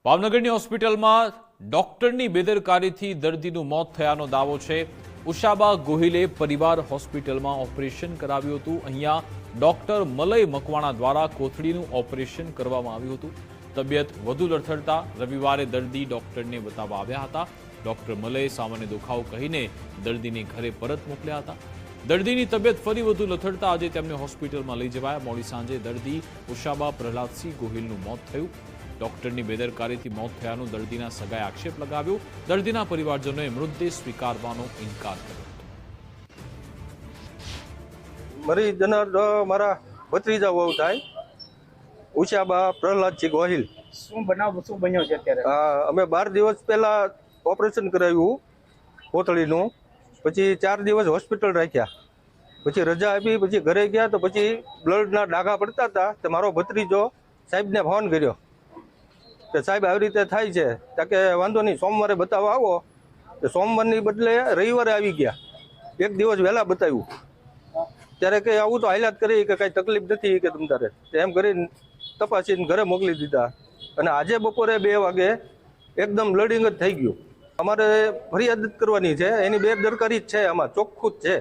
ભાવનગરની હોસ્પિટલમાં ડોક્ટરની બેદરકારીથી દર્દીનું મોત થયાનો દાવો છે। ઉષાબા ગોહિલે પરિવાર હોસ્પિટલમાં ઓપરેશન કરાવ્યું હતું। અહીંયા ડોક્ટર મલય મકવાણા દ્વારા કોથળીનું ઓપરેશન કરવામાં આવ્યું હતું। તબિયત વધુ લથડતા રવિવારે દર્દી ડોક્ટરને બતાવવા આવ્યા હતા। ડોક્ટર મલયે સામાન્ય દુખાવો કહીને દર્દીને ઘરે પરત મોકલ્યા હતા। દર્દીની તબિયત ફરી વધુ લથડતા આજે તેમને હોસ્પિટલમાં લઈ જવાયા। મોડી સાંજે દર્દી ઉષાબા પ્રહલાદસિંહ ગોહિલનું મોત થયું। ડોક્ટરની બેદરકારીથી મોત થયાનો દર્દીના સગાએ આક્ષેપ લગાવ્યો। દર્દીના પરિવારજનોએ મૃતદેહ સ્વીકારવાનો ઇનકાર કર્યો। મરી જનાર મારા ભત્રીજા વહુ થાય ઉષાબા પ્રહલાદસિંહ ગોહિલ। શું બન્યો છે અત્યારે? અમે 12 દિવસ પહેલા ઓપરેશન કરાવ્યું કોથળીનું, પછી 4 દિવસ હોસ્પિટલ રાખ્યા, પછી રજા આપી, પછી ઘરે ગયા તો પછી બ્લડના ડાઘા પડતા હતા। તો મારો ભત્રીજો સાહેબને ફોન કર્યો કે સાહેબ આવી રીતે થાય છે, તો કે વાંધો નહીં સોમવારે બતાવવા આવો। તો સોમવારની બદલે રવિવારે આવી ગયા, 1 દિવસ વહેલા બતાવ્યું। ત્યારે કે આવું તો હાલાત કરી કે કાંઈ તકલીફ નથી કે તમ તારે એમ કરીને તપાસીને ઘરે મોકલી દીધા। અને આજે બપોરે 2 વાગે એકદમ બ્લડિંગ જ થઈ ગયું। અમારે ફરિયાદ કરવાની છે, એની બેદરકારી જ છે, આમાં ચોખ્ખું જ છે।